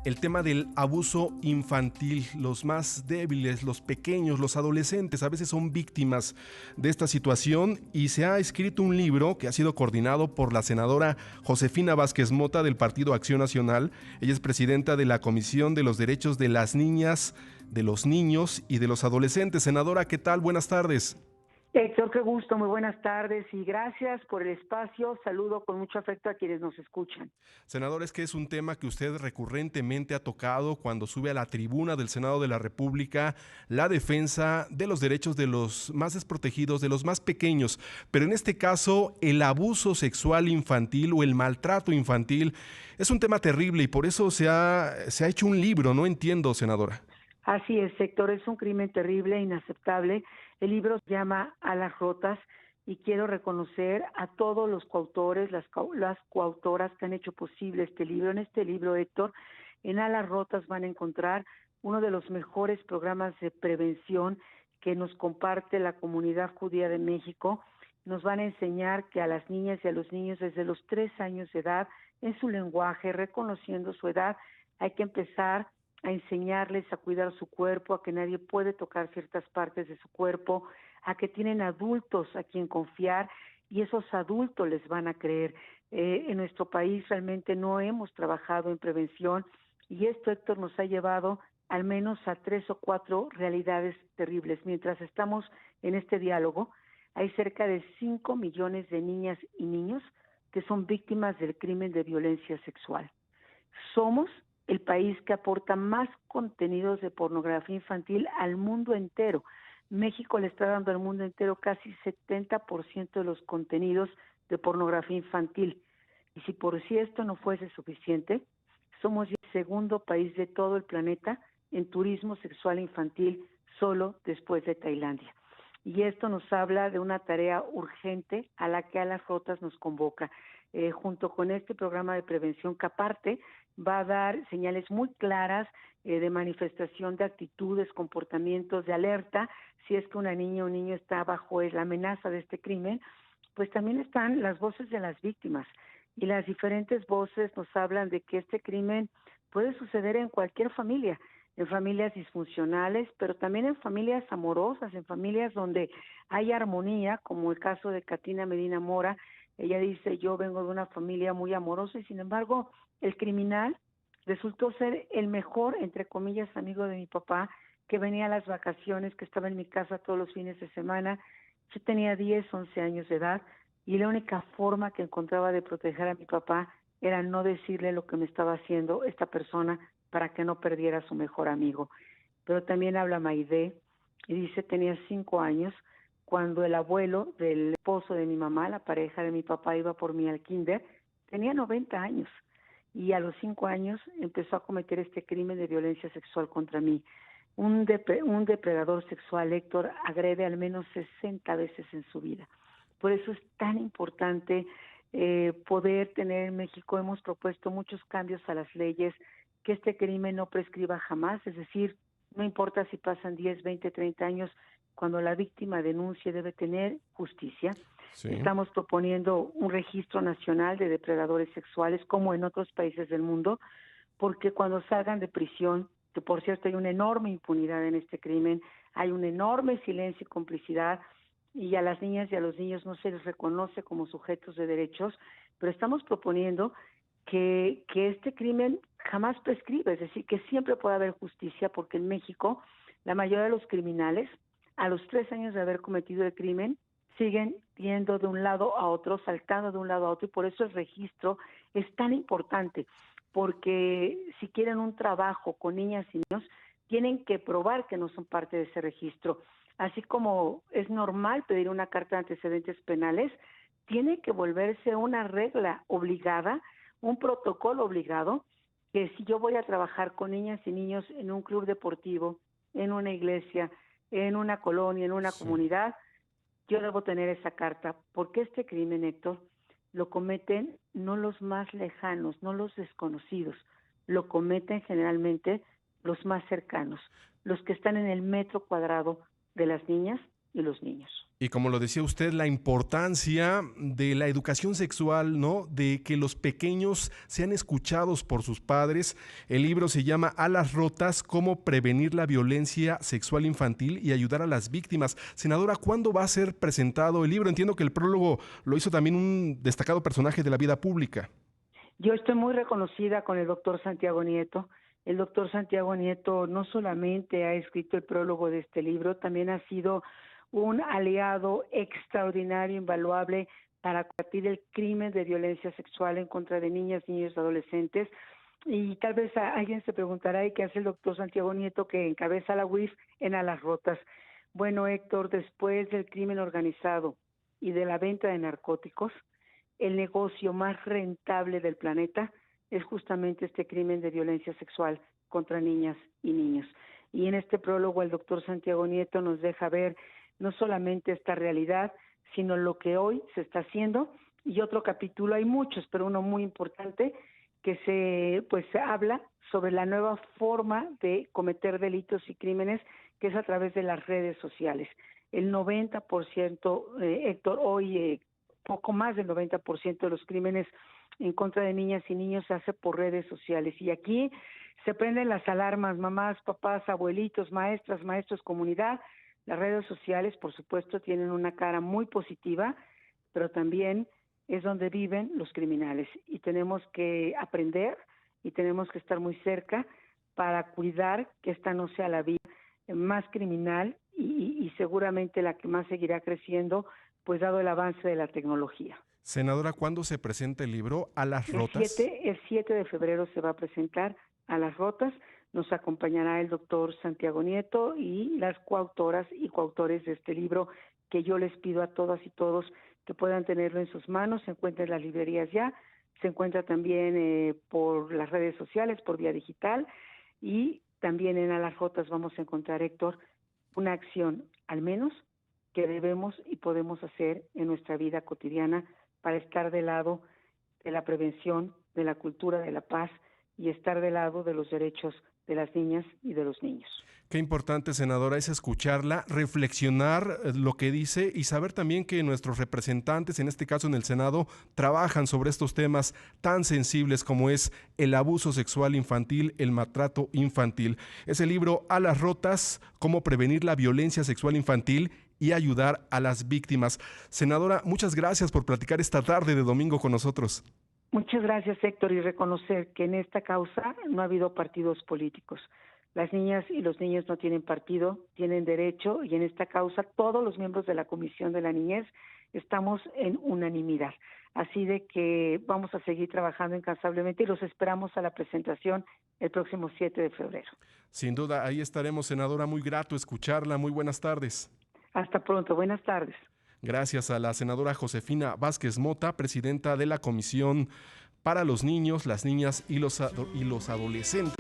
el tema del abuso infantil. Los más débiles, los pequeños, los adolescentes, a veces son víctimas de esta situación y se ha escrito un libro que ha sido coordinado por la senadora Josefina Vázquez Mota del Partido Acción Nacional. Ella es presidenta de la Comisión de los Derechos de las Niñas, de los Niños y de los Adolescentes. Senadora, ¿qué tal? Buenas tardes. Héctor, qué gusto, muy buenas tardes y gracias por el espacio. Saludo con mucho afecto a quienes nos escuchan. Senador, es que es un tema que usted recurrentemente ha tocado cuando sube a la tribuna del Senado de la República, la defensa de los derechos de los más desprotegidos, de los más pequeños, pero en este caso el abuso sexual infantil o el maltrato infantil es un tema terrible y por eso se ha hecho un libro, no entiendo, senadora. Así es, Héctor, es un crimen terrible e inaceptable. El libro se llama Alas Rotas y quiero reconocer a todos los coautores, las coautoras que han hecho posible este libro. En este libro, Héctor, en Alas Rotas van a encontrar uno de los mejores programas de prevención que nos comparte la comunidad judía de México. Nos van a enseñar que a las niñas y a los niños desde los 3 años de edad, en su lenguaje, reconociendo su edad, hay que empezar a enseñarles a cuidar su cuerpo, a que nadie puede tocar ciertas partes de su cuerpo, a que tienen adultos a quien confiar y esos adultos les van a creer. En nuestro país realmente no hemos trabajado en prevención y esto, Héctor, nos ha llevado al menos a 3 o 4 realidades terribles. Mientras estamos en este diálogo, hay cerca de 5 millones de niñas y niños que son víctimas del crimen de violencia sexual. Somos el país que aporta más contenidos de pornografía infantil al mundo entero. México le está dando al mundo entero casi 70% de los contenidos de pornografía infantil. Y si esto no fuese suficiente, somos el segundo país de todo el planeta en turismo sexual infantil, solo después de Tailandia. Y esto nos habla de una tarea urgente a la que Alas Rotas nos convoca. Junto con este programa de prevención que aparte va a dar señales muy claras de manifestación de actitudes, comportamientos de alerta, si es que una niña o un niño está bajo la amenaza de este crimen, pues también están las voces de las víctimas y las diferentes voces nos hablan de que este crimen puede suceder en cualquier familia, en familias disfuncionales, pero también en familias amorosas, en familias donde hay armonía, como el caso de Katina Medina Mora. Ella dice, yo vengo de una familia muy amorosa y sin embargo el criminal resultó ser el mejor, entre comillas, amigo de mi papá, que venía a las vacaciones, que estaba en mi casa todos los fines de semana. Yo tenía 10, 11 años de edad y la única forma que encontraba de proteger a mi papá era no decirle lo que me estaba haciendo esta persona para que no perdiera a su mejor amigo. Pero también habla Maide y dice, tenía 5 años cuando el abuelo del esposo de mi mamá, la pareja de mi papá, iba por mí al kinder, tenía 90 años y a los 5 años empezó a cometer este crimen de violencia sexual contra mí. Un depredador sexual, Héctor, agrede al menos 60 veces en su vida. Por eso es tan importante poder tener en México, hemos propuesto muchos cambios a las leyes, que este crimen no prescriba jamás, es decir, no importa si pasan 10, 20, 30 años, cuando la víctima denuncie debe tener justicia. Sí. Estamos proponiendo un registro nacional de depredadores sexuales, como en otros países del mundo, porque cuando salgan de prisión, que por cierto hay una enorme impunidad en este crimen, hay un enorme silencio y complicidad, y a las niñas y a los niños no se les reconoce como sujetos de derechos, pero estamos proponiendo que este crimen jamás prescribe, es decir, que siempre puede haber justicia, porque en México la mayoría de los criminales, a los 3 años de haber cometido el crimen, siguen yendo de un lado a otro, saltando de un lado a otro, y por eso el registro es tan importante, porque si quieren un trabajo con niñas y niños, tienen que probar que no son parte de ese registro. Así como es normal pedir una carta de antecedentes penales, tiene que volverse una regla obligada, un protocolo obligado, que si yo voy a trabajar con niñas y niños en un club deportivo, en una iglesia, en una colonia, en una Sí. comunidad, yo debo tener esa carta, porque este crimen, Héctor, lo cometen no los más lejanos, no los desconocidos, lo cometen generalmente los más cercanos, los que están en el metro cuadrado de las niñas y los niños. Y como lo decía usted, la importancia de la educación sexual, ¿no? De que los pequeños sean escuchados por sus padres. El libro se llama Alas rotas, cómo prevenir la violencia sexual infantil y ayudar a las víctimas. Senadora, ¿cuándo va a ser presentado el libro? Entiendo que el prólogo lo hizo también un destacado personaje de la vida pública. Yo estoy muy reconocida con el doctor Santiago Nieto. El doctor Santiago Nieto no solamente ha escrito el prólogo de este libro, también ha sido un aliado extraordinario, invaluable para combatir el crimen de violencia sexual en contra de niñas, niños y adolescentes. Y tal vez alguien se preguntará, ¿y qué hace el doctor Santiago Nieto que encabeza la UIF en Alas Rotas? Bueno, Héctor, después del crimen organizado y de la venta de narcóticos, el negocio más rentable del planeta es justamente este crimen de violencia sexual contra niñas y niños. Y en este prólogo el doctor Santiago Nieto nos deja ver no solamente esta realidad, sino lo que hoy se está haciendo. Y otro capítulo, hay muchos, pero uno muy importante, que se habla sobre la nueva forma de cometer delitos y crímenes, que es a través de las redes sociales. El 90%, Héctor, hoy poco más del 90% de los crímenes en contra de niñas y niños se hace por redes sociales. Y aquí se prenden las alarmas, mamás, papás, abuelitos, maestras, maestros, comunidad. Las redes sociales, por supuesto, tienen una cara muy positiva, pero también es donde viven los criminales. Y tenemos que aprender y tenemos que estar muy cerca para cuidar que esta no sea la vía más criminal y seguramente la que más seguirá creciendo, pues dado el avance de la tecnología. Senadora, ¿cuándo se presenta el libro Alas rotas? El 7 de febrero se va a presentar Alas rotas. Nos acompañará el doctor Santiago Nieto y las coautoras y coautores de este libro, que yo les pido a todas y todos que puedan tenerlo en sus manos. Se encuentra en las librerías ya, se encuentra también por las redes sociales, por vía digital, y también en Alas rotas vamos a encontrar, Héctor, una acción al menos que debemos y podemos hacer en nuestra vida cotidiana para estar del lado de la prevención, de la cultura de la paz y estar del lado de los derechos de las niñas y de los niños. Qué importante, senadora, es escucharla, reflexionar lo que dice y saber también que nuestros representantes, en este caso en el Senado, trabajan sobre estos temas tan sensibles como es el abuso sexual infantil, el maltrato infantil. Es el libro Alas rotas, cómo prevenir la violencia sexual infantil y ayudar a las víctimas. Senadora, muchas gracias por platicar esta tarde de domingo con nosotros. Muchas gracias, Héctor, y reconocer que en esta causa no ha habido partidos políticos. Las niñas y los niños no tienen partido, tienen derecho, y en esta causa todos los miembros de la Comisión de la Niñez estamos en unanimidad. Así de que vamos a seguir trabajando incansablemente y los esperamos a la presentación el próximo 7 de febrero. Sin duda, ahí estaremos, senadora. Muy grato escucharla. Muy buenas tardes. Hasta pronto. Buenas tardes. Gracias a la senadora Josefina Vázquez Mota, presidenta de la Comisión para los Niños, las Niñas y los Adolescentes.